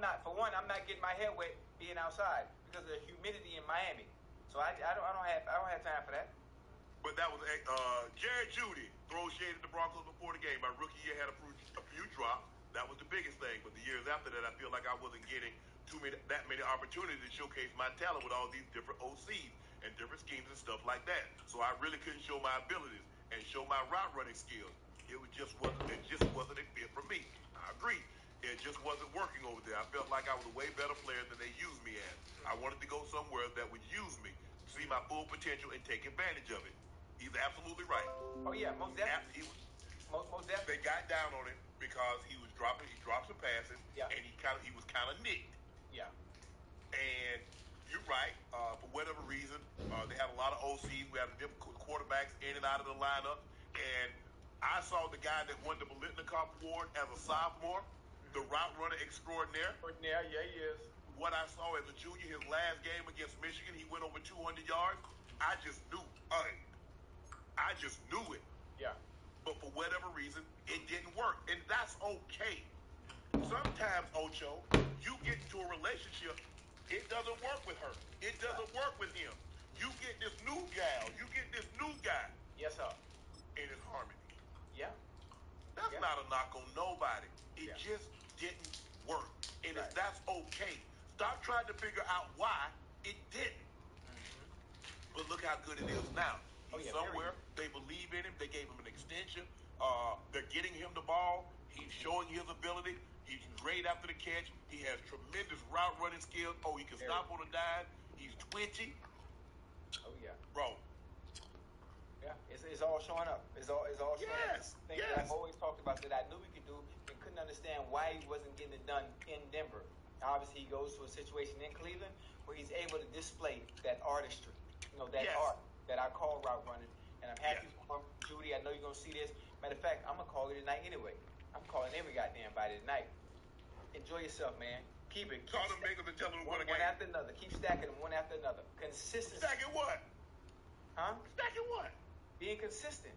I'm not getting my hair wet being outside because of the humidity in Miami. So I don't have time for that. But that was Jared Jeudy throws shade at the Broncos before the game. My rookie year had a few drops. That was the biggest thing. But the years after that, I feel like I wasn't getting that many opportunities to showcase my talent with all these different OCs and different schemes and stuff like that. So I really couldn't show my abilities and show my route running skills. It just wasn't a fit for me. I agree. It just wasn't working over there. I felt like I was a way better player than they used me as. I wanted to go somewhere that would use me, see my full potential, and take advantage of it. He's absolutely right. Oh yeah, most definitely. Most definitely. They got down on him because he dropped some passes, yeah. And he was kind of nicked. Yeah. And you're right. For whatever reason, they had a lot of OCs. We had different quarterbacks in and out of the lineup. And I saw the guy that won the Biletnikoff Award as a sophomore, the route runner extraordinaire. Yeah, he is. What I saw as a junior, his last game against Michigan, he went over 200 yards. I just knew it. Yeah. But for whatever reason, it didn't work. And that's okay. Sometimes, Ocho, you get into a relationship, it doesn't work with her. It doesn't work with him. You get this new gal. You get this new guy. Yes, sir. And it's harmony. Yeah. That's not a knock on nobody. It just didn't work. And that's okay. Stop trying to figure out why it didn't. Mm-hmm. But look how good it is now. He's somewhere. They believe in him. They gave him an extension. They're getting him the ball. He's showing his ability. He's great after the catch. He has tremendous route running skills. Oh, he can stop on a dime. He's twitchy. Oh yeah, bro. Yeah, it's all showing up. It's all showing up. Things that I've always talked about that I knew he could do and couldn't understand why he wasn't getting it done in Denver. Obviously, he goes to a situation in Cleveland where he's able to display that artistry, that art that I call route running. And I'm happy for him, Judy. I know you're going to see this. Matter of fact, I'm going to call it tonight anyway. I'm calling every goddamn body tonight. Enjoy yourself, man. Keep it. Call them niggas and tell them one after another. Keep stacking them one after another. Consistency. Stacking what? Huh? Stacking what? Being consistent.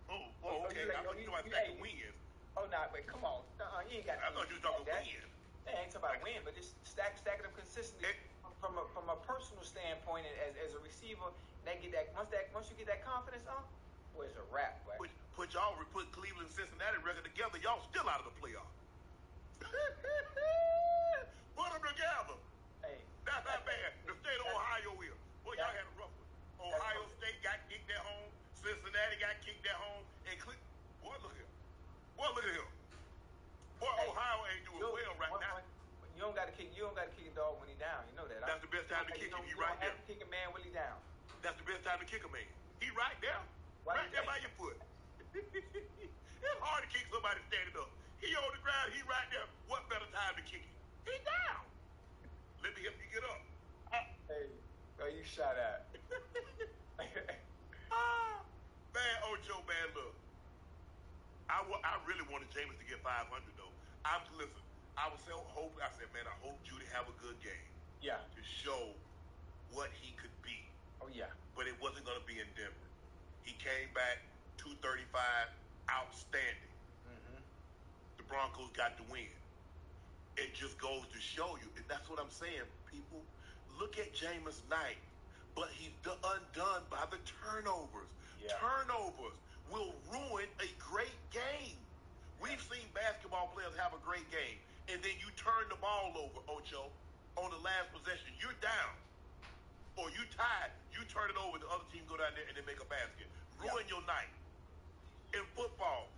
Oh, okay. I thought you were stacking wins. Oh, no, wait, come on. You ain't got I thought you were talking wins. I ain't talking about win, but just stacking them consistently from a personal standpoint. And as a receiver, once you get that confidence up, boy, it's a wrap. Boy. Put Cleveland and Cincinnati record together, y'all still out of the playoff. Put them together. Hey, that's not bad. The state of Ohio is. Boy, y'all had a rough one. Ohio State got kicked at home. Cincinnati got kicked at home. And boy, look at him. Boy, Ohio ain't doing well right now. You don't got to kick a dog when he's down. You know that. That's the best time to kick him. He right there. You don't have to kick a man when he's down. That's the best time to kick a man. He right there. Right there by your foot. It's hard to kick somebody standing up. He on the ground. He right there. What better time to kick him? He down. Let me help you get up. Hey, you shot at. Man, Ocho, man, look. I really wanted Jameis to get 500 though. Listen. I was so hoping. I said, man, I hope Judy have a good game. Yeah. To show what he could be. Oh yeah. But it wasn't going to be in Denver. He came back 235, outstanding. Mm-hmm. The Broncos got the win. It just goes to show you, and that's what I'm saying. People, look at Jameis Knight, but he's undone by the turnovers. Yeah. Turnovers will ruin a great game. We've seen basketball players have a great game, and then you turn the ball over, Ocho, on the last possession. You're down, or you tied. You turn it over, the other team go down there and they make a basket. Ruin your night. In football,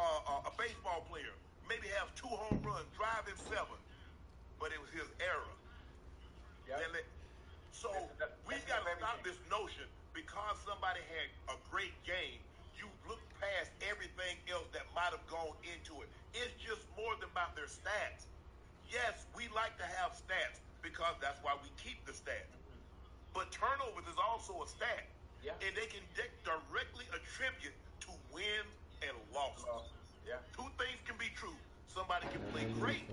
a baseball player maybe have 2 home runs, driving 7, but it was his error. Yep. So we've got to stop this notion because somebody had a great game. You look past everything else that might have gone into it. It's just more than about their stats. Yes, we like to have stats because that's why we keep the stats. But turnovers is also a stat. Yeah. And they can directly attribute to wins and losses. Yeah. 2 things can be true. Somebody can play great,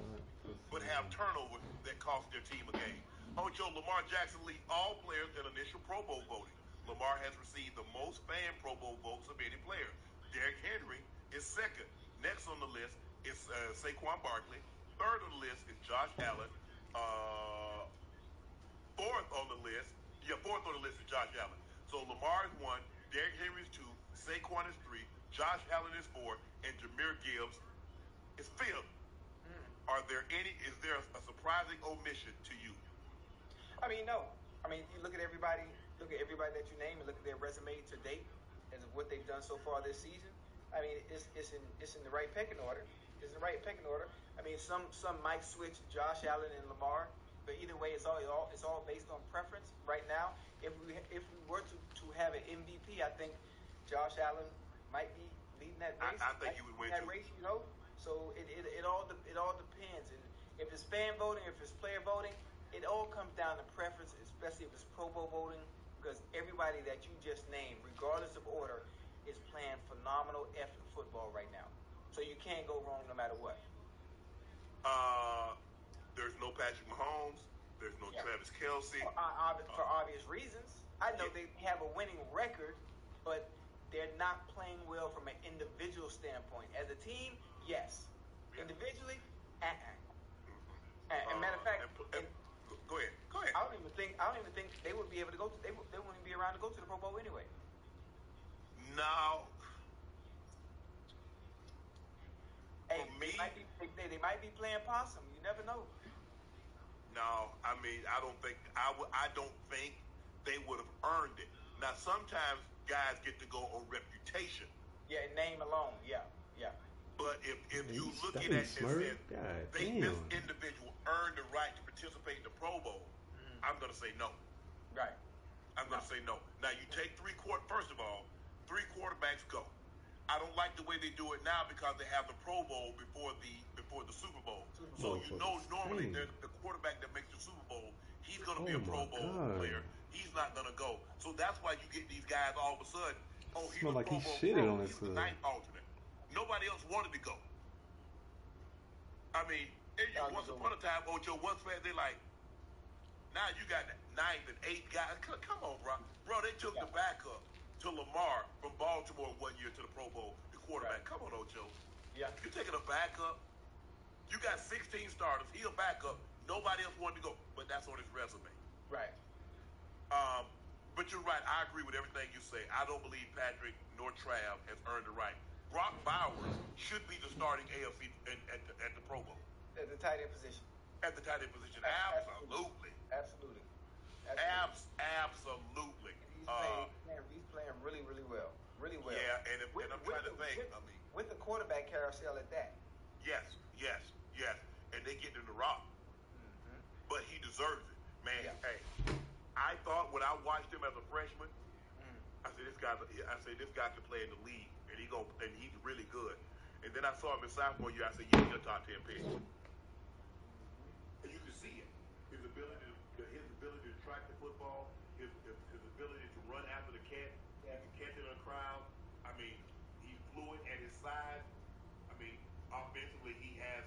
but have turnovers that cost their team a game. Ocho, Lamar Jackson leads all players in initial Pro Bowl voting. Lamar has received the most fan Pro Bowl votes of any player. Derrick Henry is second. Next on the list is Saquon Barkley. Third on the list is Josh Allen. Uh, fourth on the list, fourth on the list is Josh Allen. So Lamar is one, Derrick Henry is two, Saquon is three, Josh Allen is four, and Jahmyr Gibbs is fifth. Is there a surprising omission to you? I mean, no. I mean, you look at everybody that you name, and look at their resume to date and what they've done so far this season. I mean, it's in the right pecking order. It's in the right pecking order. I mean, some might switch Josh Allen and Lamar, but either way, it's all based on preference. Right now, if we were to have an MVP, I think Josh Allen might be leading that race. I think he would win that too. race, So it all depends, and if it's fan voting, if it's player voting, it all comes down to preference, especially if it's Pro Bowl voting, because everybody that you just named, regardless of order, is playing phenomenal effing football right now. So you can't go wrong no matter what. There's no Patrick Mahomes. There's no Travis Kelce. For obvious reasons. I know they have a winning record, but they're not playing well from an individual standpoint. As a team, yes. Yeah. Individually, And matter of fact, go ahead. I don't even think they would be able to go to. They wouldn't even be around to go to the Pro Bowl anyway. No. Hey, they might be playing possum. You never know. No, I mean, I don't think they would have earned it. Now, sometimes guys get to go on reputation. Yeah, name alone. Yeah. But if you look at it and say this individual earned the right to participate in the Pro Bowl, I'm going to say no. Right. I'm going to say no. Now, you take first of all, three quarterbacks go. I don't like the way they do it now because they have the Pro Bowl before the Super Bowl. So normally the quarterback that makes the Super Bowl, he's going to be a Pro Bowl player. He's not going to go. So that's why you get these guys all of a sudden. Oh, he's a Pro Bowl pro. He's the ninth alternate. Nobody else wanted to go. I mean, once upon a time, Ocho, once they like, now you got the ninth and eighth guys. Come on, bro. Bro, they took the backup to Lamar from Baltimore 1 year to the Pro Bowl, the quarterback. Right. Come on, Ocho. Yeah. You're taking a backup. You got 16 starters. He a backup. Nobody else wanted to go, but that's on his resume. Right. But you're right. I agree with everything you say. I don't believe Patrick nor Trav has earned the right. Brock Bowers should be the starting AFC at the Pro Bowl. At the tight end position. At the tight end position. Absolutely. Absolutely. Absolutely. He's playing really, really well. Really well. Yeah, and I'm trying to think. With the quarterback carousel at that. Yes. And they get in the rock. Mm-hmm. But he deserves it. Man, Hey, I thought when I watched him as a freshman, I said this guy can play in the league, and he's really good. And then I saw him in sophomore year. I said, he's a top 10 pick. And you can see it. His ability to track the football, his ability to run after the cat, he can catch it in a crowd. I mean, he's fluid at his size. I mean, offensively, he has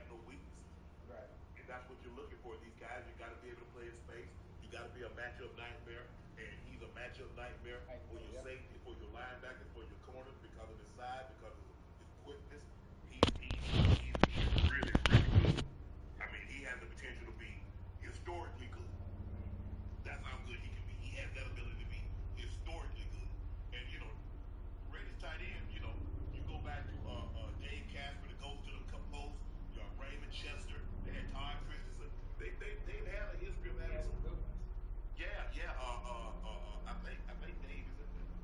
no weaknesses. Right. And that's what you're looking for. These guys, you got to be able to play in space. You got to be a matchup nightmare, and he's a matchup nightmare for your safety, for your linebackers, for your corners because of his size, because of his quickness. He's really, really good. I mean, he has the potential to be historically good. That's how good he can be. He has that ability to be historically good. And greatest tight end. You go back to Dave Casper that goes to the post. Raymond Chester. They had Todd Christensen. They've had a history of having some good ones. Yeah. I think Dave is in there.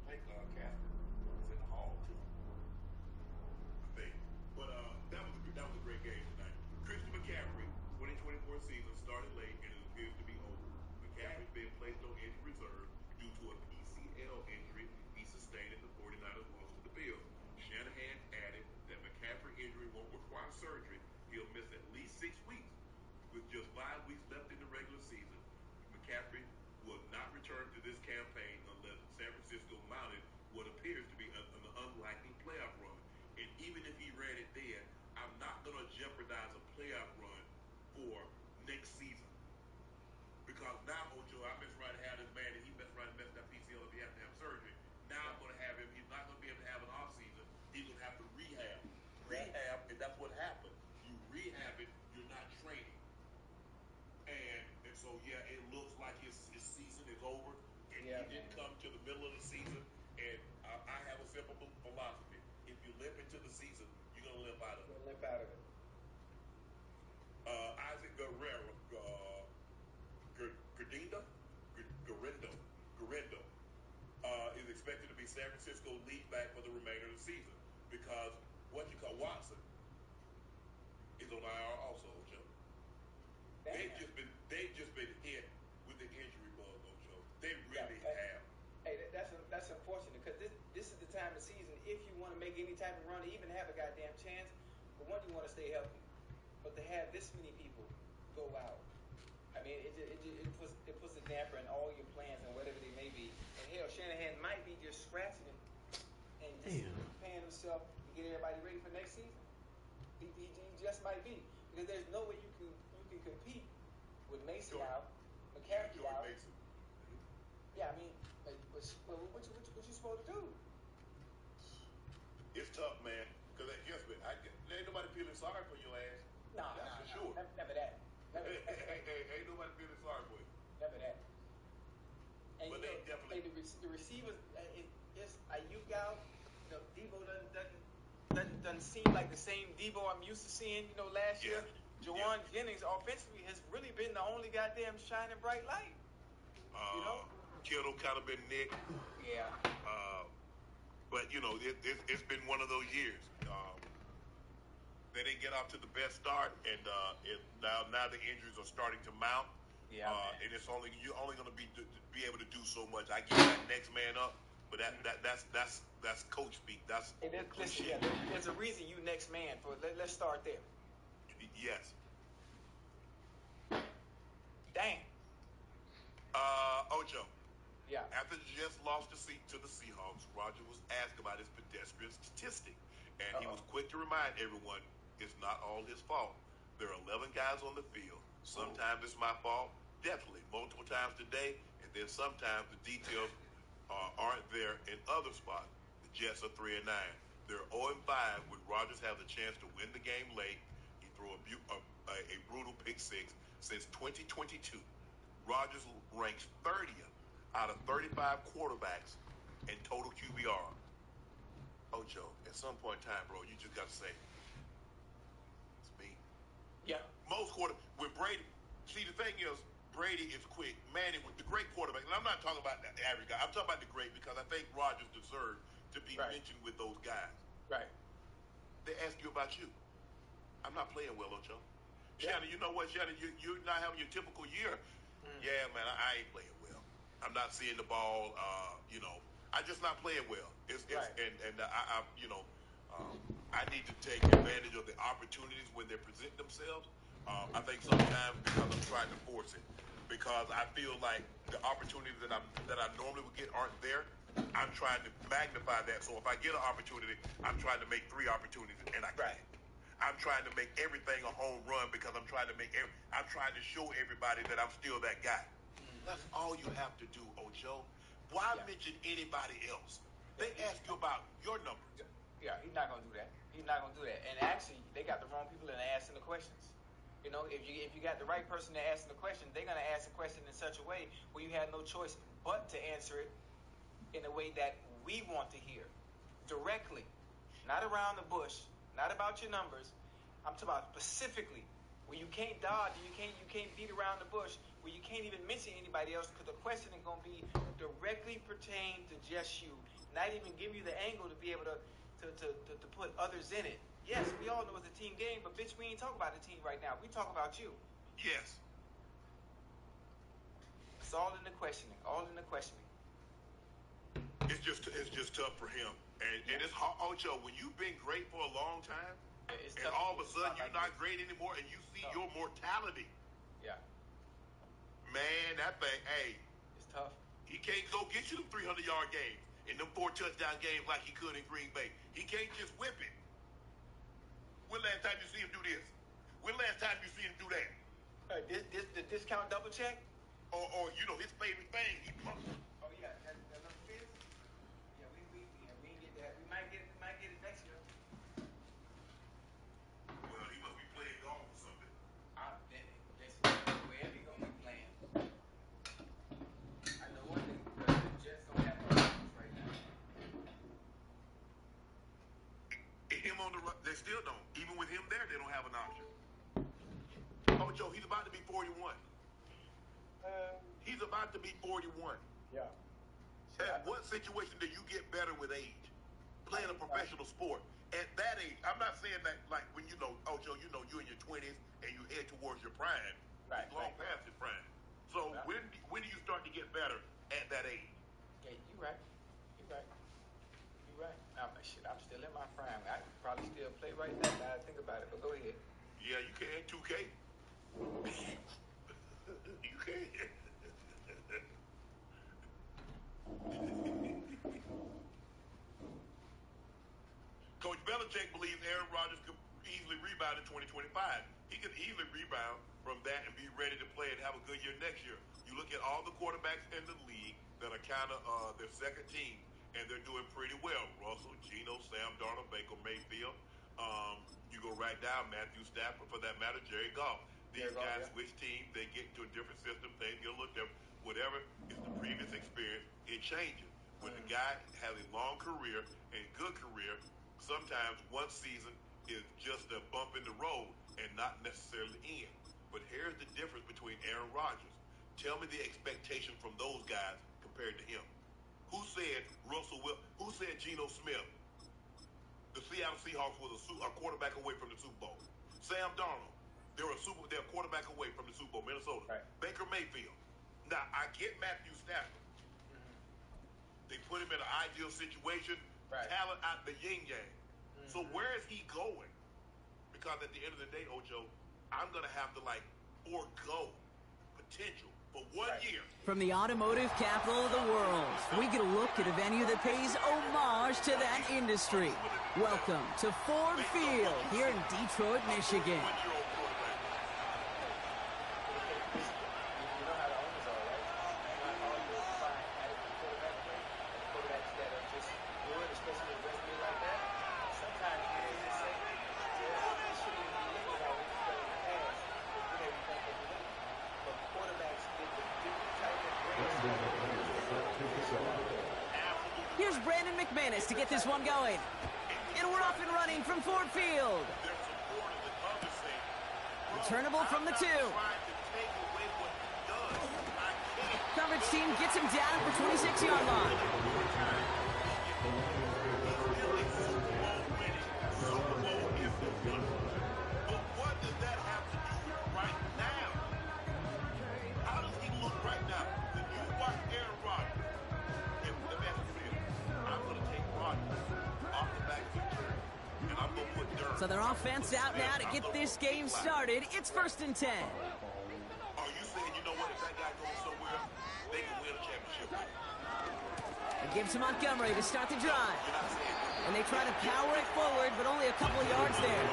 I think Casper is in the hall too. I think. But that was a great game tonight. Christian McCaffrey, 2024 season started late and it appears to be over. McCaffrey's been placed on injury reserve due to a PCL injury he sustained in the 49ers loss to the Bills. Shanahan added that McCaffrey injury won't require surgery. He'll miss at least 6 weeks. With just 5 weeks left in the regular season, McCaffrey will not return to this campaign unless San Francisco mounted what appears to be an unlikely playoff run. And even if he ran it then, I'm not going to jeopardize a playoff run for next season. Because now, Ocho, I mess right to have this man, and he mess that PCL if he has to have surgery. Now I'm going to have him, he's not going to be able to have an off season. He's going to have to rehab. And that's what happens. You rehab So yeah, it looks like his season is over, and Yeah, he didn't come to the middle of the season. And I have a simple philosophy: if you limp into the season, you're gonna limp out of it. Limp out of it. Isaac Guerrero, Garindo, is expected to be San Francisco lead back for the remainder of the season because what you call Watson is on IR also, Ocho. They've just been hit with the injury bug, Ocho. They really have. Hey, that's unfortunate because this is the time of the season if you want to make any type of run or even have a goddamn chance. But one, you want to stay healthy. But to have this many people go out, I mean, it puts a damper in all your plans and whatever they may be. And hell, Shanahan might be just scratching it and just preparing himself to get everybody ready for next season. He just might be because there's no way you can compete with Mason out, McCaffrey out. Mason. Yeah, I mean, what you supposed to do? It's tough, man. Because guess what? Ain't nobody feeling sorry for your ass. Nah, for sure. Never that. Ain't nobody feeling sorry for you. Never that. And but they definitely. The receivers, it's Ayuk out. You know, Debo doesn't seem like the same Debo I'm used to seeing. You know, last year, Jawan Jennings offensively has really been the only goddamn shining bright light. You know, Kittle kind of been nicked. Yeah. But you know, it's been one of those years. They didn't get off to the best start, and now the injuries are starting to mount. Yeah. And it's you're only going to be able to do so much. I give that next man up, but that's coach speak. That's cliche. There's a reason you next man. Let's start there. Yes. Dang. Ocho. Yeah. After the Jets lost the seat to the Seahawks, Roger was asked about his pedestrian statistic, and he was quick to remind everyone it's not all his fault. There are 11 guys on the field. Sometimes it's my fault, definitely multiple times today, and then sometimes the details aren't there in other spots. The Jets are 3-9. They're 0-5 when Rodgers has a chance to win the game late. He threw a brutal pick six. Since 2022, Rodgers ranks 30th out of 35 quarterbacks in total QBR. Ocho, at some point in time, bro, you just got to say, it's me. Yeah. Most when Brady, see the thing is, Brady is quick. Manning was the great quarterback, and I'm not talking about the average guy. I'm talking about the great because I think Rodgers deserved to be mentioned with those guys. Right. They ask you about you. I'm not playing well, Ocho. Shannon, you know what, Shannon? You're not having your typical year. Yeah, man, I ain't playing well. I'm not seeing the ball. I'm just not playing well. I need to take advantage of the opportunities when they present themselves. I think sometimes because I'm trying to force it, because I feel like the opportunities that I normally would get aren't there. I'm trying to magnify that. So if I get an opportunity, I'm trying to make 3 opportunities, and I can't. I'm trying to make everything a home run because I'm trying to show everybody that I'm still that guy. That's all you have to do, Ocho. Why mention anybody else? They ask you about your numbers. Yeah, he's not gonna do that. And actually, they got the wrong people in asking the questions. You know, if you got the right person to ask the question, they're gonna ask the question in such a way where you have no choice but to answer it in a way that we want to hear, directly, not around the bush, not about your numbers. I'm talking about specifically where you can't dodge, you can't beat around the bush, where you can't even mention anybody else because the question is gonna be directly pertained to just you, not even give you the angle to be able to put others in it. Yes, we all know it's a team game, but bitch, we ain't talking about the team right now. We talk about you. Yes. It's all in the questioning. It's just tough for him, and it's hard, Ocho. When you've been great for a long time, and all of a sudden you're not great anymore, and you see your mortality. Yeah. Man, that thing, it's tough. He can't go get you them 300-yard games and them 4 touchdown games like he could in Green Bay. He can't just whip it. When last time you see him do this? When last time you see him do that? The discount double check? Or his favorite thing, he pumped. Oh yeah, that number 6? Yeah, we get that. We might get it next year. Well, he must be playing golf or something. Listen, wherever he gonna be playing. They still don't. Even with him there, they don't have an option. Oh, Joe, he's about to be 41. He's about to be 41. Yeah. At what situation do you get better with age? Playing a professional sport. At that age, I'm not saying that like when you know, oh, Joe, you know you're in your 20s and you head towards your prime. Right. Long past your prime. So when do you start to get better at that age? Yeah, you're right. I'm still in my prime. I could probably still play right now. I think about it, but go ahead. Yeah, you can. 2K. You can. Coach Belichick believes Aaron Rodgers could easily rebound in 2025. He could easily rebound from that and be ready to play and have a good year next year. You look at all the quarterbacks in the league that are kind of their second team, and they're doing pretty well. Russell, Geno, Sam Darnold, Baker Mayfield. You go right down, Matthew Stafford, for that matter, Jerry Goff. These guys switch teams, they get into a different system, things get a little different. Whatever is the previous experience, it changes. When the guy has a long career and good career, sometimes one season is just a bump in the road and not necessarily the end. But here's the difference between Aaron Rodgers. Tell me the expectation from those guys compared to him. Who said who said Geno Smith? The Seattle Seahawks was a quarterback away from the Super Bowl. Sam Darnold, they're a quarterback away from the Super Bowl, Minnesota. Right. Baker Mayfield. Now, I get Matthew Stafford. They put him in an ideal situation, talent out the yin-yang. So where is he going? Because at the end of the day, Ocho, I'm going to have to, forego potential for 1 year. From the automotive capital of the world, we get a look at a venue that pays homage to that industry. Welcome to Ford Field here in Detroit, Michigan. To get this one going. And we're off and running from Ford Field. Returnable from the 2. Coverage team gets him down at the 26-yard line. But what does that have to do right now? How does he look right now? When you watch Aaron Rodgers, let me ask you this. I'm going to take Rodgers off the back of the turn, and I'm going to put Durham. So their offense out now to get this game started. It's 1st and 10. Are you saying, you know what, if that guy goes somewhere, they can win a championship? It gives to Montgomery to start the drive. And they try to power it forward, but only a couple of yards there.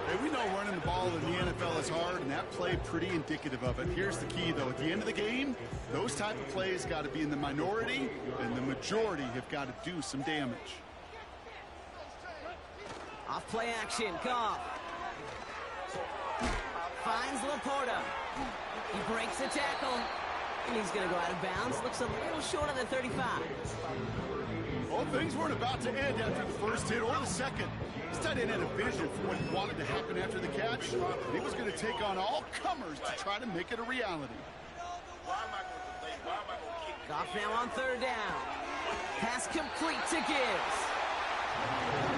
Hey, we know running the ball in the NFL is hard, and that play pretty indicative of it. Here's the key, though. At the end of the game, those type of plays got to be in the minority, and the majority have got to do some damage. Off play action, Goff. Finds Laporta. He breaks the tackle. And he's going to go out of bounds. Looks a little short of the 35. Well, things weren't about to end after the first hit or the second. This tight end had a vision for what he wanted to happen after the catch. And he was going to take on all comers to try to make it a reality. Goff now on 3rd down. Pass complete to Gibbs.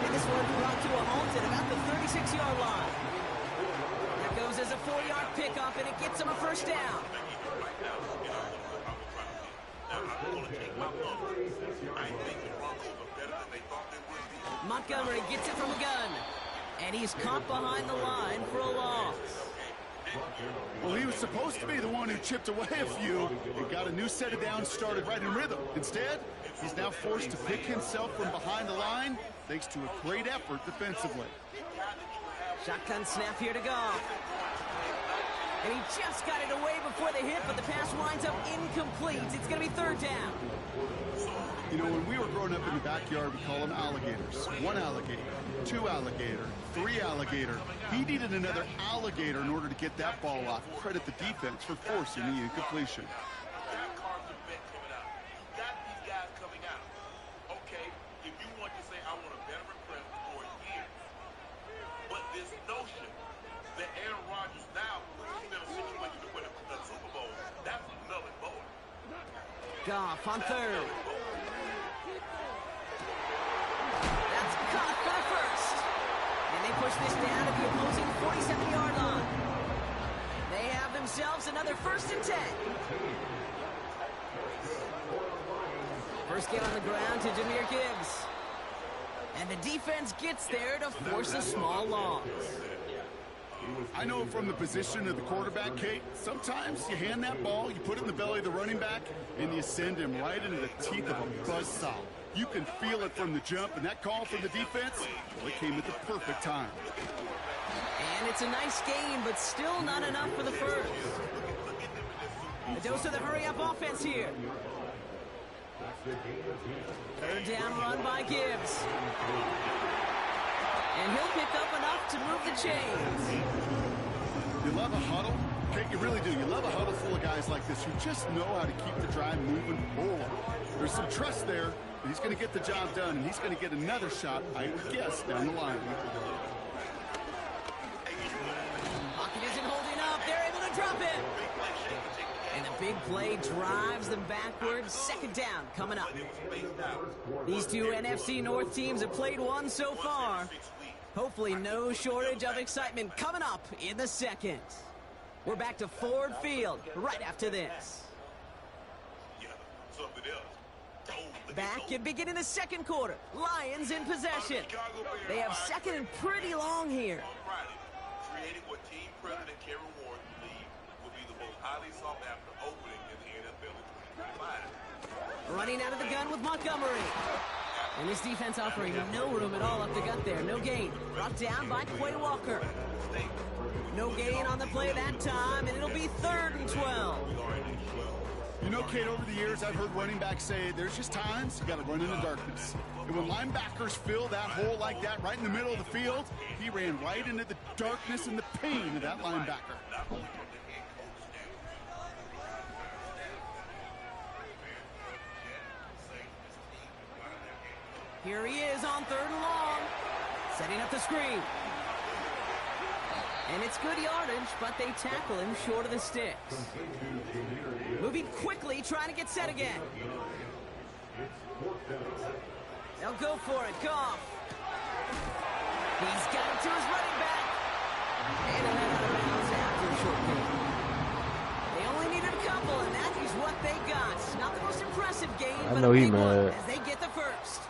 And this one brought to a halt at about the 36-yard line. That goes as a 4-yard pickup, and it gets him a 1st down. Montgomery gets it from the gun. And he's caught behind the line for a loss. Well, he was supposed to be the one who chipped away a few and got a new set of downs started right in rhythm. Instead, he's now forced to pick himself from behind the line thanks to a great effort defensively. Shotgun snap here to go. And he just got it away before the hit, but the pass winds up incomplete. It's going to be 3rd down. You know, when we were growing up in the backyard, we call them alligators. 1 alligator, 2 alligator, 3 alligator. He needed another alligator in order to get that ball off. Credit the defense for forcing the incompletion. Goff on third. That's caught for the first. And they push this down to the opposing 47-yard line. They have themselves another 1st and 10. First get on the ground to Jahmyr Gibbs. And the defense gets there to force a small loss. I know from the position of the quarterback, Kate, sometimes you hand that ball, you put it in the belly of the running back, and you send him right into the teeth of a buzzsaw. You can feel it from the jump, and that call from the defense, well, it came at the perfect time. And it's a nice game, but still not enough for the first. A dose of the hurry-up offense here. Third down run by Gibbs. And he'll pick up enough to move the chains. You love a huddle? Kate, you really do. You love a huddle full of guys like this who just know how to keep the drive moving forward. There's some trust there that he's going to get the job done, and he's going to get another shot, I guess, down the line. Pocket isn't holding up. They're able to drop it. And a big play drives them backwards. Second down coming up. These two NFC North teams have played one so far. Hopefully no shortage of excitement coming up in the second. We're back to Ford Field right after this. Back and beginning the second quarter. Lions in possession. They have second and pretty long here. Creating what team president Kerry Warren believed will be the most highly sought after opening in the NFL in 2025. Running out of the gun with Montgomery. And this defense offering no room at all up the gut there. No gain. Brought down by Quay Walker. No gain on the play that time, and it'll be 3rd and 12. You know, Kate, over the years, I've heard running backs say there's just times you got to run in the darkness. And when linebackers fill that hole like that right in the middle of the field, he ran right into the darkness and the pain of that linebacker. Here he is on 3rd and long. Setting up the screen. And it's good yardage, but they tackle him short of the sticks. Moving quickly, trying to get set again. They'll go for it. Goff. He's got it to his running back. And he'll head out of bounds after a short game. They only needed a couple, and that is what they got. Not the most impressive game, but a big one as they get the first.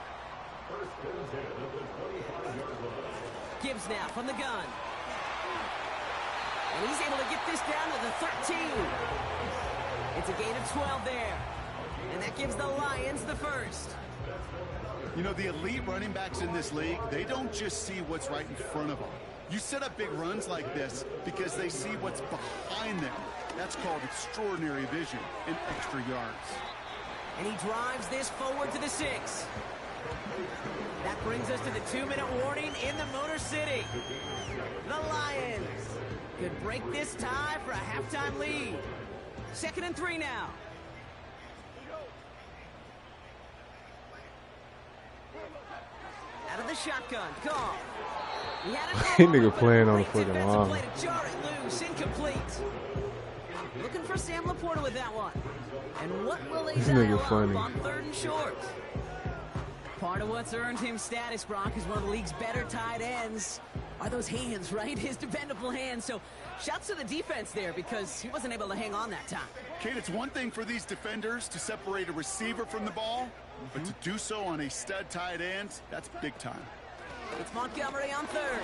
Gibbs now from the gun. And he's able to get this down to the 13. It's a gain of 12 there. And that gives the Lions the first. You know, the elite running backs in this league, they don't just see what's right in front of them. You set up big runs like this because they see what's behind them. That's called extraordinary vision and extra yards. And he drives this forward to the 6. That brings us to the 2-minute warning in the Motor City. The Lions could break this tie for a halftime lead. 2nd and 3 now. Out of the shotgun, Goff. He had a nigga playing on the fucking line. Play to jar it loose, incomplete. Looking for Sam Laporta with that one. And what will they dial up on 3rd and short? Part of what's earned him status, Brock, is one of the league's better tight ends. Are those hands, right? His dependable hands. So shouts to the defense there because he wasn't able to hang on that time. Kate, it's one thing for these defenders to separate a receiver from the ball, but to do so on a stud tight end, that's big time. It's Montgomery on 3rd.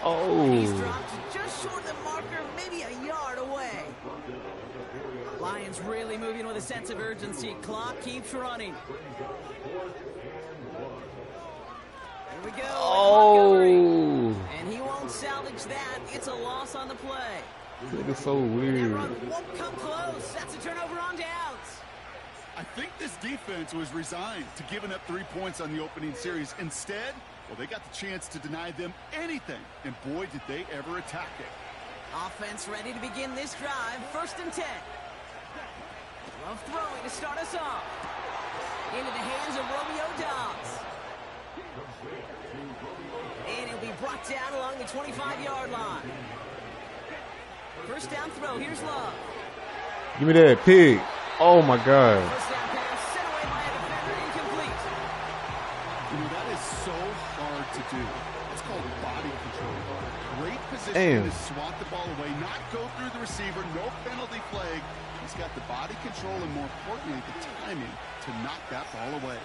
Oh. He's dropped just short of the marker, maybe a yard away. Lions really moving with a sense of urgency. Clock keeps running. Here we go. Oh. And he won't salvage that. It's a loss on the play. This is so weird. That run won't come close. That's a turnover on downs. I think this defense was resigned to giving up 3 points on the opening series. Instead, well, they got the chance to deny them anything. And boy, did they ever attack it. Offense ready to begin this drive. 1st and 10. Love throwing to start us off. Into the hands of Romeo Dobbs. And he'll be brought down along the 25-yard line. First down throw. Here's Love. Give me that pig. Oh my God. First down pass sent away by a defender, incomplete. You know, that is so hard to do. It's called body control. Great position Damn. to swat the ball away, not go through the receiver, no penalty flag. He's got the body control and, more importantly, the timing to knock that ball away.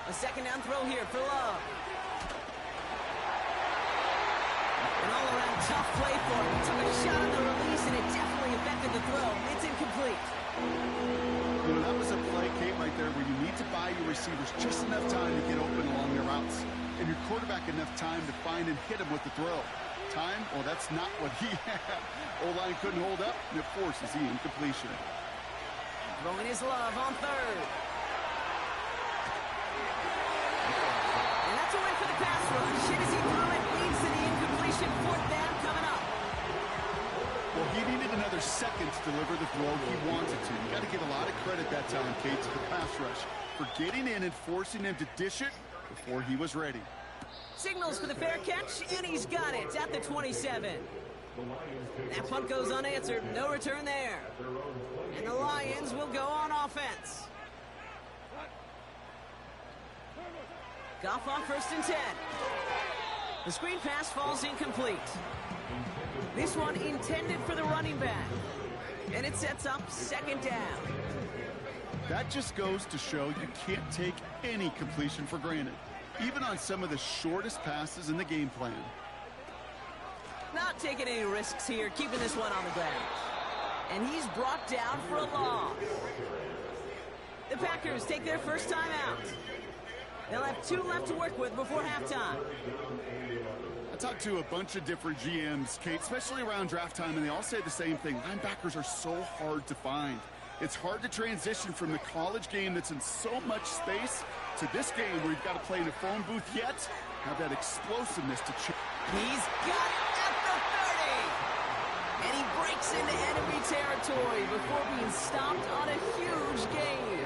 A second down throw here for Love. An all-around tough play for him. He took a shot on the release, and it definitely affected the throw. It's incomplete. You know, that was a play, Kate, right there where you need to buy your receivers just enough time to get open along their routes, and your quarterback enough time to find and hit him with the throw. Time? Well, that's not what he had. O-line couldn't hold up, and it forces the incompletion. Throwing his Love on third. And that's a win for the pass rush. Hit as he threw it, leads to the incompletion. Fourth down coming up. Well, he needed another second to deliver the throw he wanted to. You got to give a lot of credit that time, Kate, to the pass rush for getting in and forcing him to dish it before he was ready. Signals for the fair catch, and he's got it at the 27. That punt goes unanswered. No return there. And the Lions will go on offense. Goff on 1st and 10. The screen pass falls incomplete. This one intended for the running back. And it sets up second down. That just goes to show you can't take any completion for granted, even on some of the shortest passes in the game plan. Not taking any risks here, keeping this one on the ground. And he's brought down for a loss. The Packers take their first time out. They'll have 2 left to work with before halftime. I talked to a bunch of different GMs, Kate, especially around draft time, and they all say the same thing. Linebackers are so hard to find. It's hard to transition from the college game that's in so much space to this game where you've got to play in a phone booth yet have that explosiveness to check. He's got it at the 30. And he breaks into enemy territory before being stopped on a huge gain.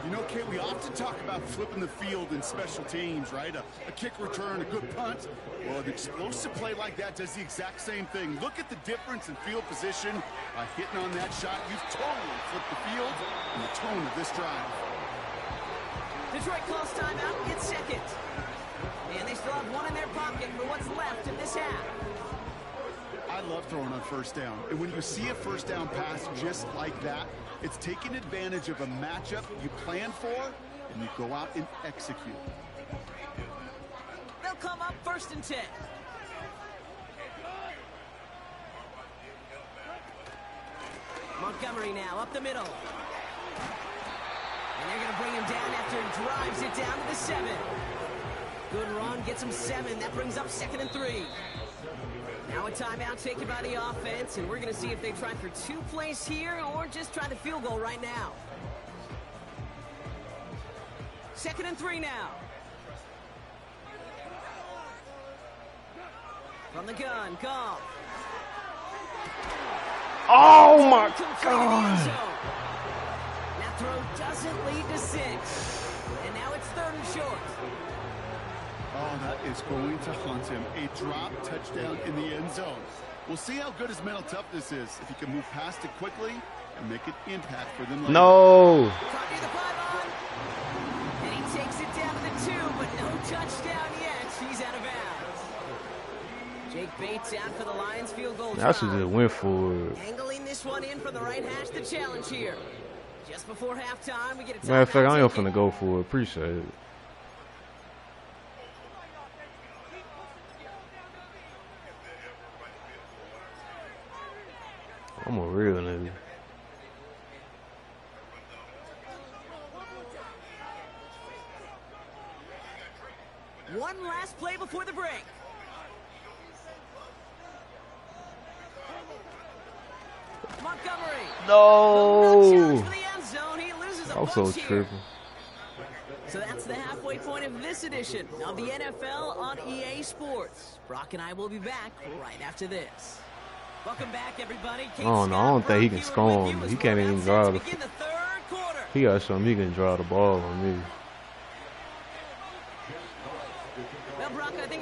You know, Kate, we often talk about flipping the field in special teams, right? A kick return, a good punt. Well, an explosive play like that does the exact same thing. Look at the difference in field position. By hitting on that shot, you've totally flipped the field and the tone of this drive. Detroit calls timeout. It's second. And they still have one in their pocket for what's left in this half. I love throwing on first down. And when you see a first down pass just like that, it's taking advantage of a matchup you plan for, and you go out and execute. They'll come up 1st and 10. Montgomery now up the middle. And they're going to bring him down after he drives it down to the 7. Good run, gets him 7. That brings up 2nd and 3. Now a timeout taken by the offense, and we're going to see if they try for 2 plays here or just try the field goal right now. 2nd and 3 now. From the gun, Goff. Oh my God. That throw doesn't lead to 6. And now it's 3rd and short. Oh, that is going to haunt him. A drop touchdown in the end zone. We'll see how good his mental toughness is if he can move past it quickly and make an impact for them later. No. And he takes it down to the 2, but no touchdown yet. He's out of bounds. Jake Bates out for the Lions field goal try. I should just went for it. Angling this one in from the right hash, the challenge here. Just before halftime, we get a Matter of fact, I ain't finna go for it. Appreciate it. I'm a real nigga. One last play before the break. Montgomery. No. I'm so tripping. So that's the halfway point of this edition of the NFL on EA Sports. Brock and I will be back right after this. Welcome back, everybody. I don't think he can score on me. He can't even draw the. He got something he can draw the ball on me.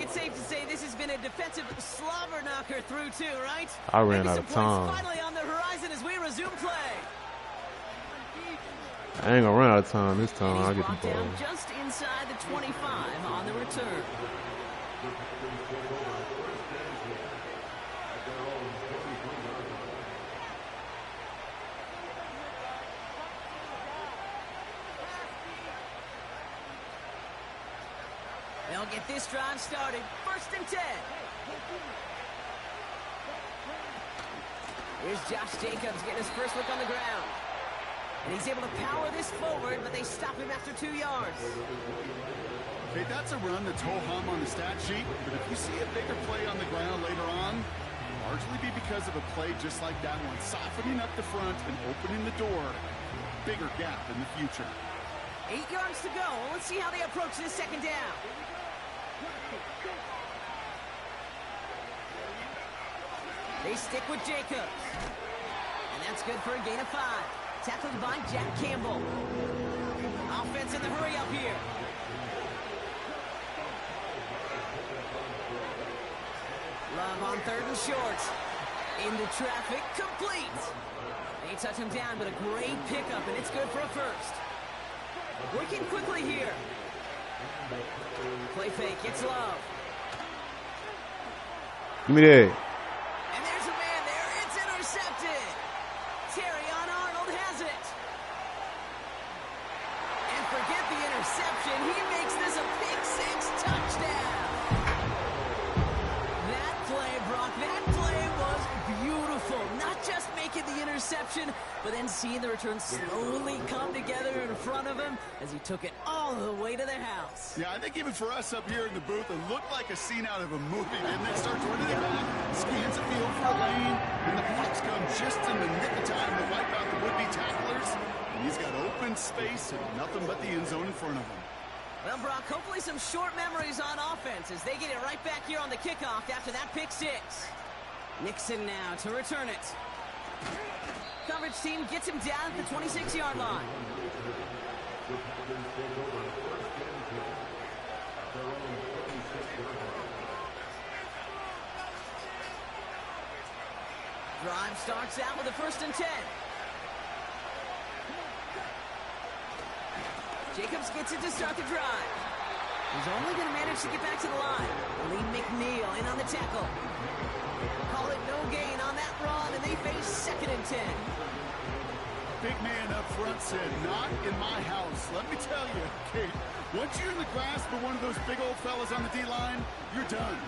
it's safe to say this has been a defensive slobber knocker through two, right? I ran Maybe out some of time. points finally on the horizon as we resume play. I ain't gonna run out of time this time. I'll And he's get the brought ball. down just inside the 25 on the return. They'll get this drive started. 1st and 10. Here's Josh Jacobs getting his first look on the ground. And he's able to power this forward, but they stop him after 2 yards. Okay, that's a run that's ho-hum on the stat sheet, but if you see a bigger play on the ground later on, largely be because of a play just like that one, softening up the front and opening the door. Bigger gap in the future. 8 yards to go. Let's see how they approach this 2nd down. They stick with Jacobs. And that's good for a gain of 5. Tackled by Jack Campbell. Offense in the hurry up here. Love on 3rd and short. Into traffic, complete. They touch him down, but a great pickup, and it's good for a first. Working quickly here. Play fake, it's Love. Give me that. And there's a man there, it's intercepted. Terrion Arnold has it. And forget the interception, he makes this a pick 6 touchdown. That play, Brock, that play was beautiful. Not just making the interception, but then seeing the return slowly come together in front of him as he took it all the way to the house. Yeah, I think even for us up here in the booth, it looked like a scene out of a movie. Didn't it? Starts running it back, scans the field for a lane, and the blocks come just in the nick of time to wipe out the would-be tacklers. And he's got open space and nothing but the end zone in front of him. Well, Brock, hopefully some short memories on offense as they get it right back here on the kickoff after that pick 6. Nixon now to return it. Coverage team gets him down at the 26-yard line. Drive starts out with a 1st and 10. Jacobs gets it to start the drive. He's only going to manage to get back to the line. Lee McNeil in on the tackle. Call it no gain on that run, and they face 2nd and 10. Big man up front said, not in my house. Let me tell you, Kate, once you're in the grasp of one of those big old fellas on the D-line, you're done.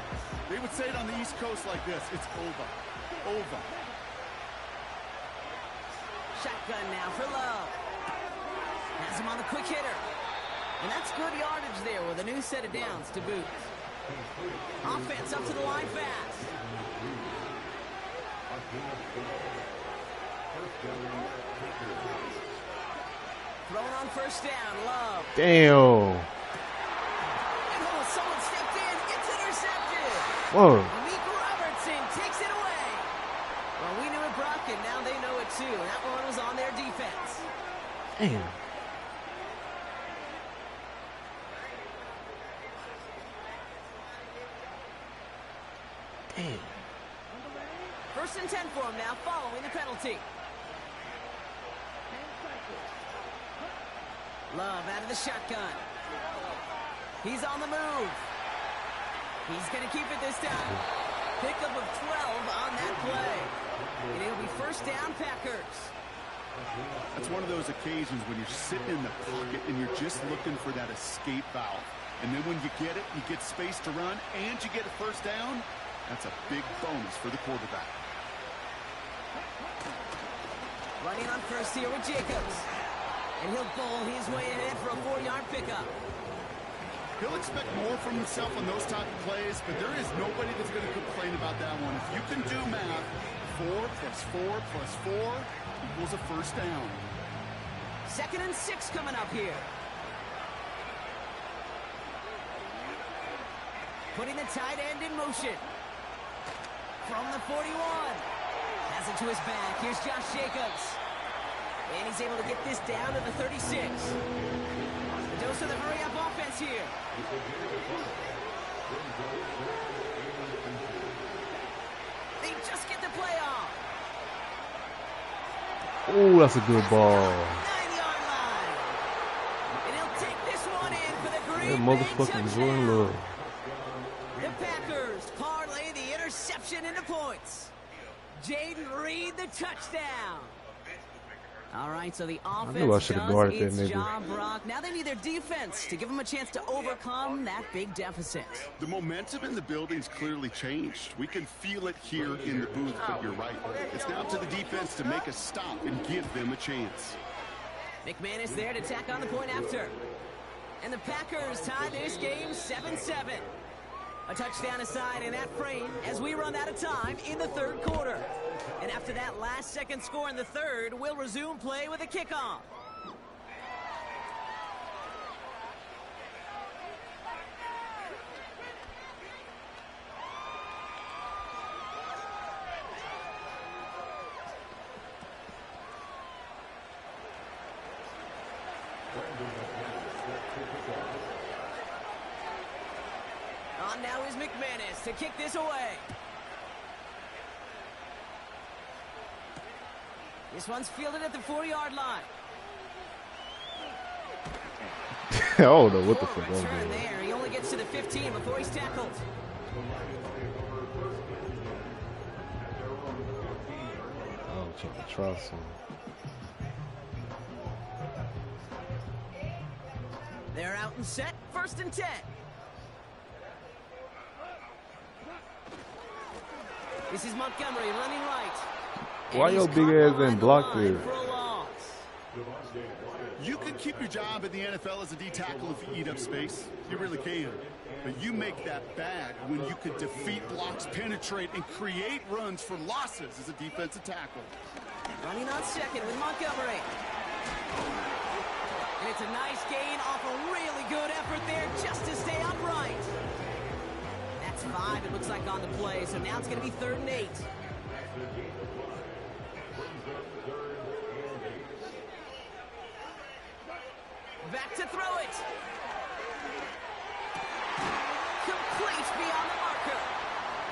They would say it on the East Coast like this, it's over. Over. Shotgun now for Love. Has him on the quick hitter. And that's good yardage there with a new set of downs to boot. Offense up to the line fast. Throwing on 1st down, Love. Damn. And someone stepped in. It's intercepted. Whoa. Meek Robertson takes it away. Well, we knew it, Brock, and now they know it too. That one was on their defense. Damn. Damn. 1st and 10 for him now, following the penalty. Love out of the shotgun. He's on the move. He's going to keep it this time. Pickup of 12 on that play. And it'll be 1st down, Packers. That's one of those occasions when you're sitting in the pocket and you're just looking for that escape valve. And then when you get it, you get space to run, and you get a 1st down. That's a big bonus for the quarterback. Running on 1st here with Jacobs. And he'll bowl his way ahead for a 4-yard pickup. He'll expect more from himself on those type of plays, but there is nobody that's going to complain about that one. If you can do math, 4 plus 4 plus 4 equals a 1st down. 2nd and 6 coming up here. Putting the tight end in motion. From the 41. Has it to his back. Here's Josh Jacobs. And he's able to get this down to the 36. The dose of the hurry-up offense here. They just get the play off. Oh, that's a good ball. 9-yard line. And he'll take this one in for the Green That Bay motherfucking Jordan touchdown. Love. The Packers parlay the interception into points. Jaden Reed the touchdown. All right, so the knew I offense should've does guarded that its nigga. job, Brock. Now they need their defense to give them a chance to overcome that big deficit. The momentum in the building's clearly changed. We can feel it here in the booth, but you're right. It's now up to the defense to make a stop and give them a chance. McManus there to tack on the point after. And the Packers tie this game 7-7. A touchdown aside in that frame as we run out of time in the third quarter. And after that last-second score in the third, we'll resume play with a kickoff. On now is McManus to kick this away. This one's fielded at the 4-yard line. I don't know what the fuck I'm Return doing. there. He only gets to the 15 before he's tackled. I'm trying to try some. They're out and set. 1st and 10. This is Montgomery running right. Why And your he's big caught ass behind ain't the blocked line there? for a loss. You can keep your job in the NFL as a D-tackle if you eat up space. You really can. But you make that bad when you could defeat blocks, penetrate, and create runs for losses as a defensive tackle. Running on second with Montgomery. And it's a nice gain off a really good effort there just to stay upright. That's 5, it looks like, on the play. So now it's going to be 3rd and 8. Back to throw it. Complete beyond the marker.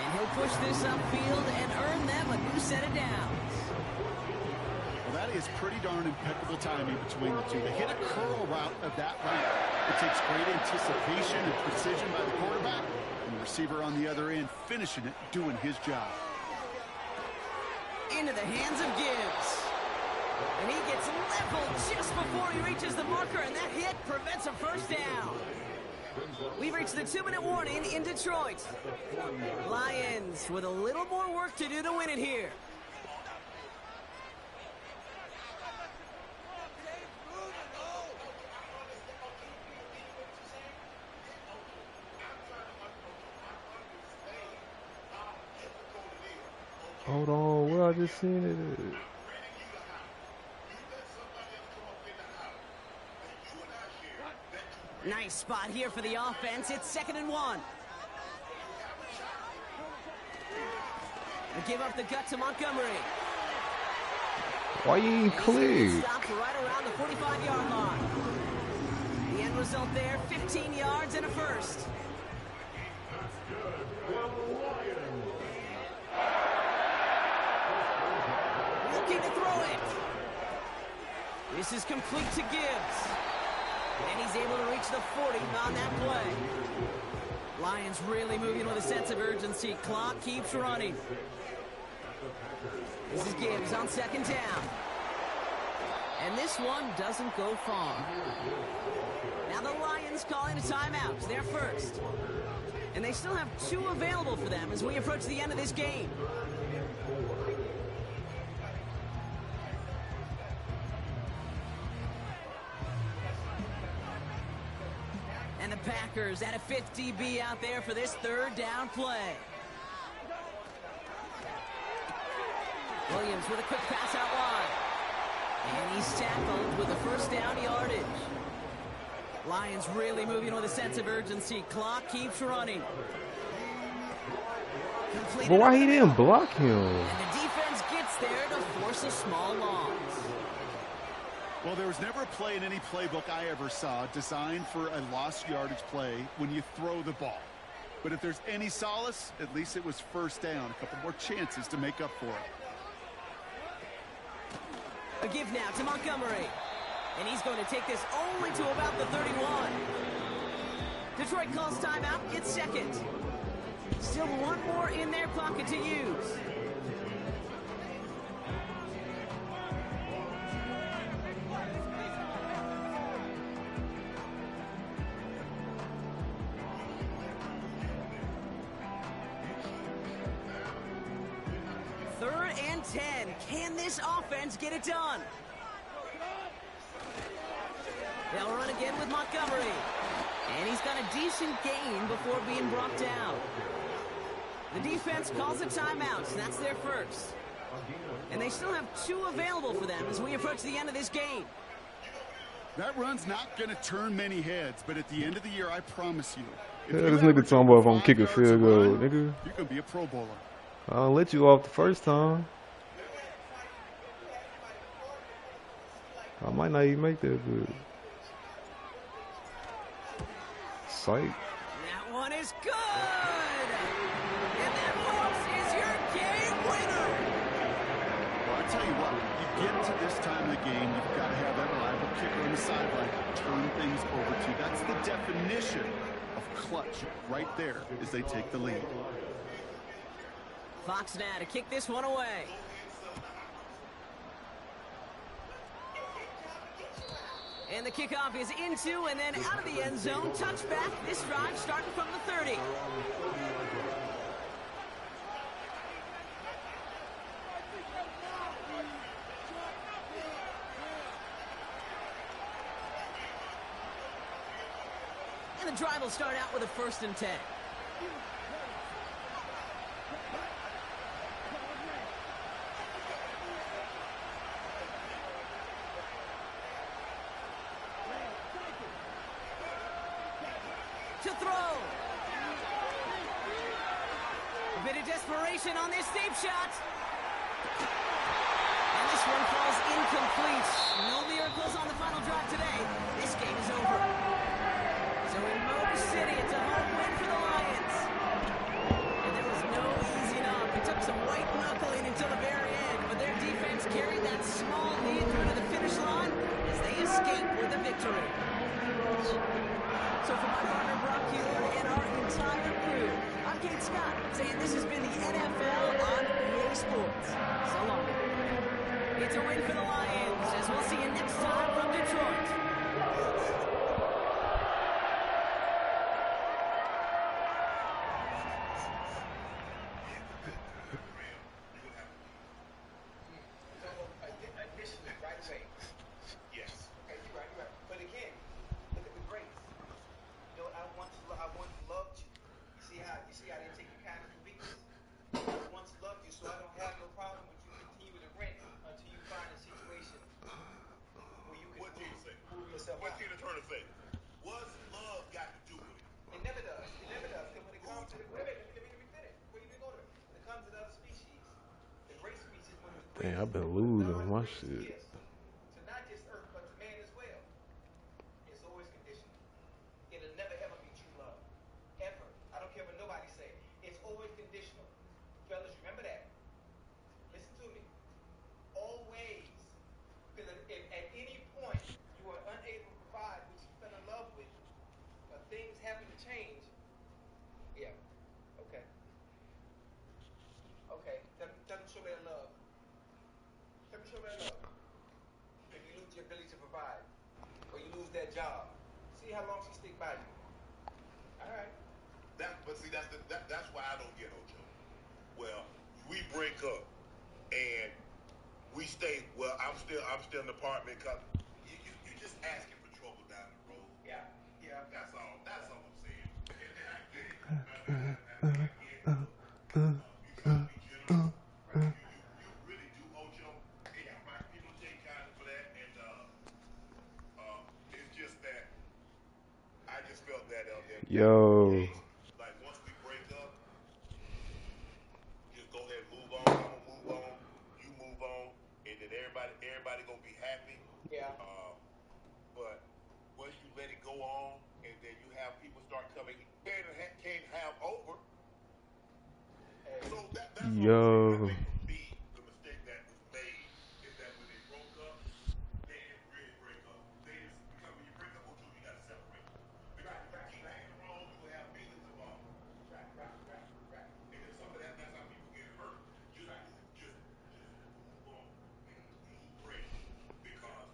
And he'll push this upfield and earn them a new set of downs. Well, that is pretty darn impeccable timing between the two. They hit a curl route of that route. It takes great anticipation and precision by the quarterback, and the receiver on the other end finishing it, doing his job. Into the hands of Gibbs. And he gets leveled just before he reaches the marker, and that hit prevents a first down. We've reached the 2-minute warning in Detroit. Lions with a little more work to do to win it here. Hold on, where I just seen it at? Nice spot here for the offense. It's 2nd and 1. They give up the gut to Montgomery. Why you ain't click? Stopped right around the 45-yard line. The end result there, 15 yards and a first. Looking to throw it. This is complete to Gibbs. And he's able to reach the 40 on that play. Lions really moving with a sense of urgency. Clock keeps running. This is Gibbs on 2nd down. And this one doesn't go far. Now the Lions calling a timeout. They're first. And they still have 2 available for them as we approach the end of this game. And the Packers at a 5th DB out there for this 3rd down play. Williams with a quick pass out wide. And he's tackled with a first down yardage. Lions really moving with a sense of urgency. Clock keeps running. Completed. But why he didn't block him? And the defense gets there to force a small loss. Well, there was never a play in any playbook I ever saw designed for a lost yardage play when you throw the ball. But if there's any solace, at least it was first down. A couple more chances to make up for it. A give now to Montgomery. And he's going to take this only to about the 31. Detroit calls timeout. It's second. Still one more in their pocket to use. Third and 10. Can this offense get it done? They'll run again with Montgomery. And he's got a decent gain before being brought down. The defense calls a timeout, so that's their first. And they still have 2 available for them as we approach the end of this game. That run's not going to turn many heads, but at the end of the year, I promise you. Yeah, this nigga talking about if I'm kicking a field goal, nigga. You're going to be a Pro Bowler. I'll let you off the first time. I might not even make that good. Psych. That one is good! And that, folks, is your game winner! Well, I tell you what, you get to this time of the game, you've got to have that reliable kicker on the sideline to turn things over to. That's the definition of clutch right there as they take the lead. Fox now to kick this one away. And the kickoff is into and then out of the end zone. Touchback. This drive starting from the 30. And the drive will start out with a 1st and 10. To throw. A bit of desperation on this deep shot. And this one falls incomplete. No miracles on the final drive today. This game is over. So in Motor City, it's a home win for the Lions. And there was no easy knock. It took some white knuckling until the very end, but their defense carried that small lead through to the finish line as they escaped with a victory. So for my partner Brock Hewlett and our entire crew, I'm Kate Scott saying this has been the NFL on EA Sports. So long. It's a win for the Lions as we'll see you next time from Detroit. Damn, I've been losing my shit. So not just earth, but to man as well. It's always conditional. It'll never ever be true love. Ever. I don't care what nobody say. It's always conditional. Fellas, remember that. Listen to me. Always. Because if at any point you are unable to provide what you fell in love with, or things happen to change, yeah. Okay. Okay. Doesn't show that love. Show that love. If you lose your ability to provide, or you lose that job, see how long she stick by you. All right. That's why I don't get Ocho. Well, we break up, and we stay. Well, I'm still in the apartment because you just asking for trouble down the road. Yeah. That's all. That's all I'm saying. Yo. Like once we break up, just go ahead and move on. I'm gonna move on. You move on, and then everybody gonna be happy. Yeah. But once you let it go on, and then you have people start coming, can't have Yo. The mistake that was made is that when they broke up, they didn't really break up. Because when you break up with two, you got to separate. Because if you keep hanging around, you will have feelings involved. And then some of that's how people get hurt. Just move on and pray. Because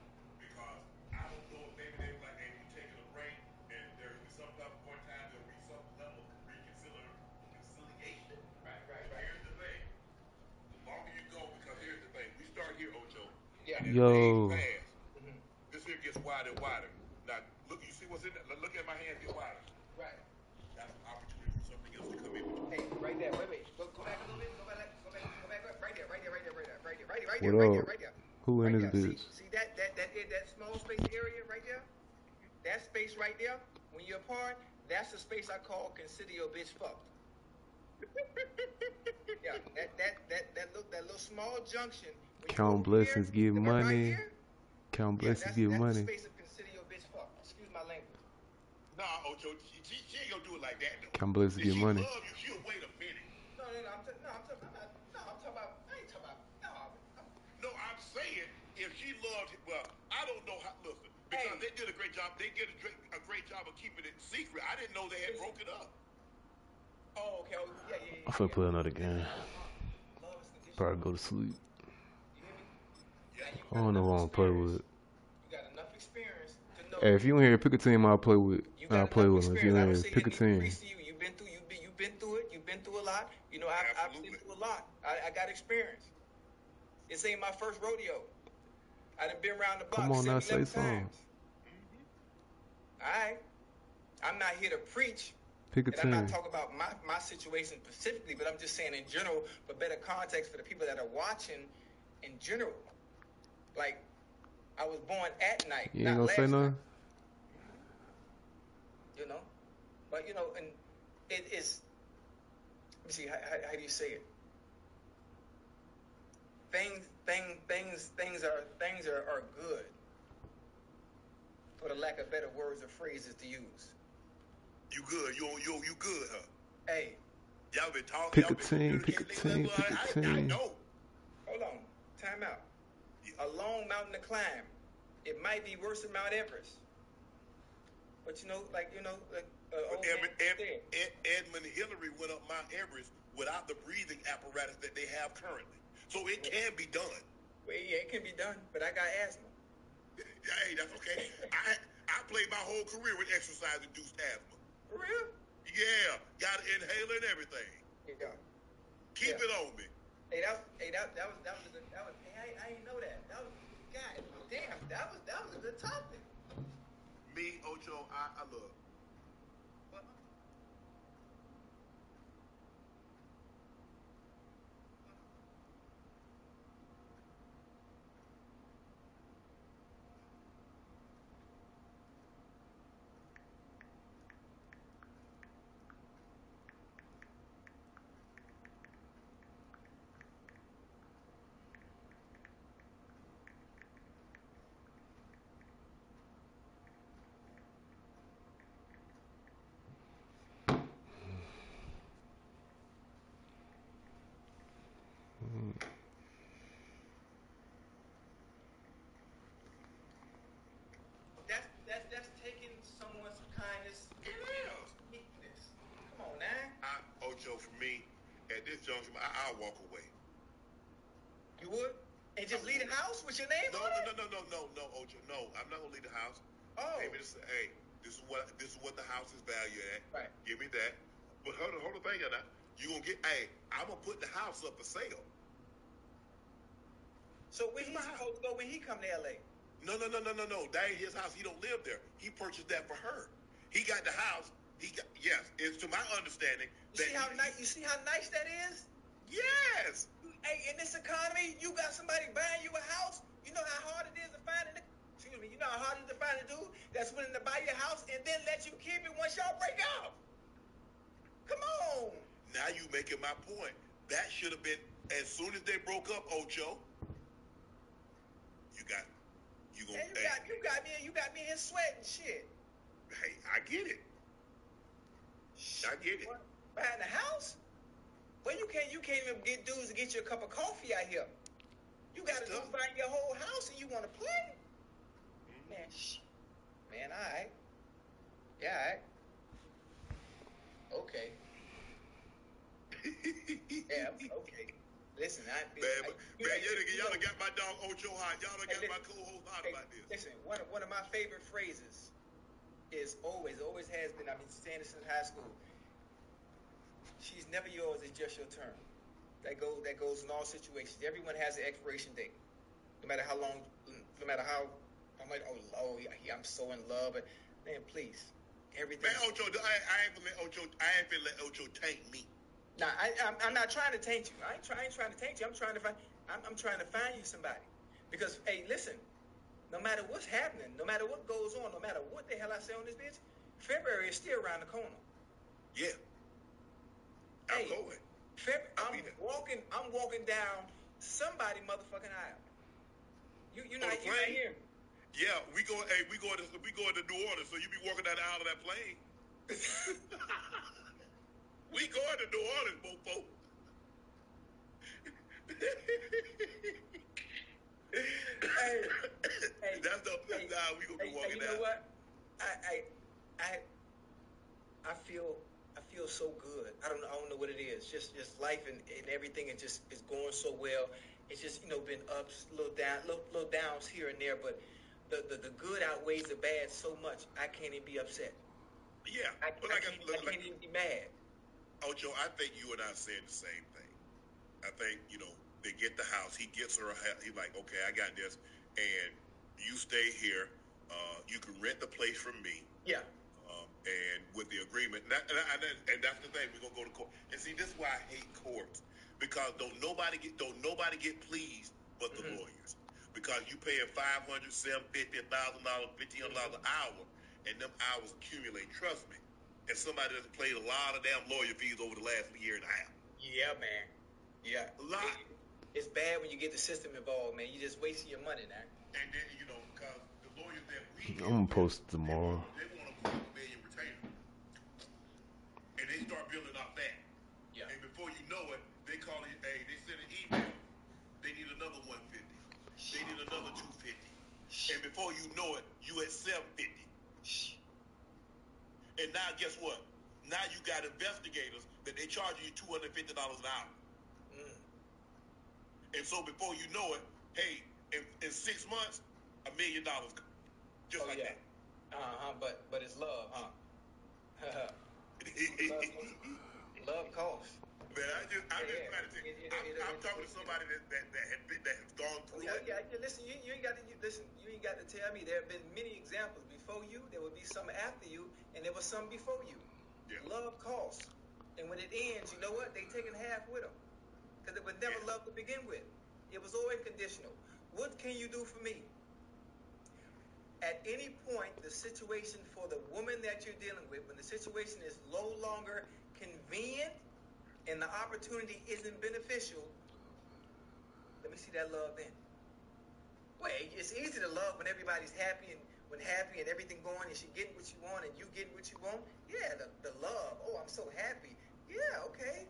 I don't know if maybe they were like, hey, we taking a break, and there'll be some point in time there'll be some level of reconciliation. Right. Here's the thing. The longer you go, because here's the thing. We start here, Ocho. Yeah. And Yo. fast. This here gets wider and wider. Now, look, you see what's in there? Look at my hands get wider. Right. That's an opportunity for something else to come in. Hey, right there. Wait. Go back a little bit. Go back. Right there. Right there. Who in right this there. bitch? See that small space area right there? That space right there, when you're apart, that's the space I call consider your bitch fucked. Yeah, that little small junction. Count blessings, get money. Count blessings, get money. That's the space of consider your bitch fucked. Excuse my language. Nah, Ocho, she ain't gonna do it like that though. Count blessings, get money. If she love you, she'll wait a minute. No, I'm saying if she loved him, well, I don't know how. Listen, because they did a great job. They did a great job of keeping it secret. I didn't know they had broken up. Oh, okay. Yeah. I'm finna play another game. Probably go to sleep. I don't know who I'm gonna play with. You got enough experience to know. Hey, if you in here, pick a team I'll play with. I'll play with them. If you in here, pick a team. You've been through it. You've been through a lot. You know, I've been through a lot. I got experience. This ain't my first rodeo. I done been around the block. Come on now, say 11 something. times. All right. I'm not here to preach. Pick a and team. I'm not talking about my situation specifically, but I'm just saying in general, for better context for the people that are watching in general. Like, I was born at night. You ain't gonna say nothing? You know? But, you know, and it is, let me see, how do you say it? Things are good, for the lack of better words or phrases to use. You good? You good, huh? Hey. Y'all been talking. Pick a team. I know. Hold on. Time out. A long mountain to climb. It might be worse than Mount Everest. But Edmund Hillary went up Mount Everest without the breathing apparatus that they have currently. So it can be done. Well, yeah, it can be done, but I got asthma. Hey, that's okay. I played my whole career with exercise-induced asthma. For real? Yeah, got an inhaler and everything. Yeah. Keep it on me. Hey, that was hey, I didn't know that. That was, God damn, that was a good topic. Me, Ocho, I love. What? That's taking someone's kindness. It is. Weakness. Come on, now. Ocho, for me, at this junction, I'll walk away. You would? And just leave the house with your name No, on it? no, Ocho. No, I'm not gonna leave the house. Oh. Maybe this is what the house is valued at. Right. Give me that. But hold on thing on that. You gonna get? I'm gonna put the house up for sale. So where he's supposed to go when he come to LA? No. That ain't his house. He don't live there. He purchased that for her. He got the house. Yes. It's to my understanding. You see how nice that is? Yes. Hey, in this economy, you got somebody buying you a house. You know how hard it is to find it. Excuse me. You know how hard it is to find a dude that's willing to buy your house and then let you keep it once y'all break up. Come on. Now you making my point. That should have been as soon as they broke up, Ocho. You got me in sweat and shit. Hey, I get it. I get it. What? Buying the house? Well, you can't even get dudes to get you a cup of coffee out here. You got to go find your whole house and you want to play? Man, man, all right. Yeah, all right. Okay. Yeah, okay. Listen, y'all done got my dog Ocho hot. Y'all done got my co-host hot about this. Listen, one of my favorite phrases is always has been, I've been saying this since high school. She's never yours, it's just your turn. That goes in all situations. Everyone has an expiration date. No matter how long, no matter how much, I'm so in love. But man, please, everything. Man, Ocho, I ain't gonna let Ocho tank me. Nah, I'm not trying to taint you. I ain't trying to taint you. I'm trying to find you somebody. Because hey, listen, no matter what's happening, no matter what goes on, no matter what the hell I say on this bitch, February is still around the corner. Yeah. I'm going. I'm walking down somebody motherfucking aisle. You not here. Yeah, we go to New Orleans, so you be walking down the aisle of that plane. We going to New Orleans, mofo. Hey, that's how we gonna be walking down. You know what? I feel so good. I don't know what it is. Just life and everything is going so well. It's just been ups, little downs here and there, but the good outweighs the bad so much. I can't even be upset. Yeah, I can't even be mad. Ocho, I think you and I said the same thing. I think they get the house. He gets her. He's like, okay, I got this, and you stay here. You can rent the place from me. Yeah. And with the agreement, and that's the thing, we're gonna go to court. And see, this is why I hate courts, because don't nobody get pleased but the lawyers, because you paying $500, $750, $1,000, $1,500 an hour, and them hours accumulate. Trust me. And somebody that's played a lot of damn lawyer fees over the last year and a half. Yeah, man. Yeah. A lot. It's bad when you get the system involved, man. You just wasting your money now. And then because the lawyers that I'm gonna post tomorrow. They want a $1 million retainer, and they start building up that. Yeah. And before you know it, they call it. Hey, they send an email. They need another 150. They need another 250. And before you know it, you at 750. And now guess what? Now you got investigators that they charge you $250 an hour. And so before you know it, hey, in 6 months, $1 million, just like that. But it's love, huh? Love costs. Man, I'm just trying to think. I'm talking to somebody that has gone through it. Yeah. Listen, you ain't got to tell me. There have been many examples before you. There will be some after you, and there was some before you. Yeah. Love costs, and when it ends, you know what? They taking half with them, because it was never love to begin with. It was always conditional. What can you do for me? At any point, the situation for the woman that you're dealing with, when the situation is no longer convenient and the opportunity isn't beneficial, let me see that love then. Well, it's easy to love when everybody's happy and everything going and she getting what you want and you getting what you want. Yeah, the love. Oh, I'm so happy. Yeah, okay.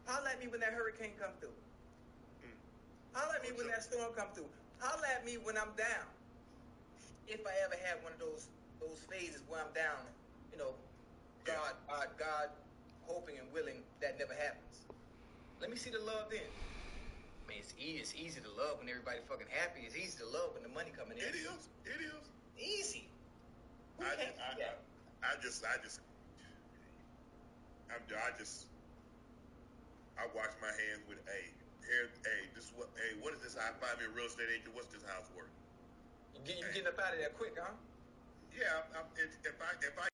Holler at me when that hurricane come through. Holler at me when that storm come through. Holler at me when I'm down. If I ever have one of those phases where I'm down, God hoping and willing that never happens. Let me see the love then. I mean, it's easy to love when everybody fucking happy. It's easy to love when the money coming in. It is. Easy. I wash my hands with what is this? I find me a real estate agent. What's this house worth? You getting up out of there quick, huh? Yeah. If I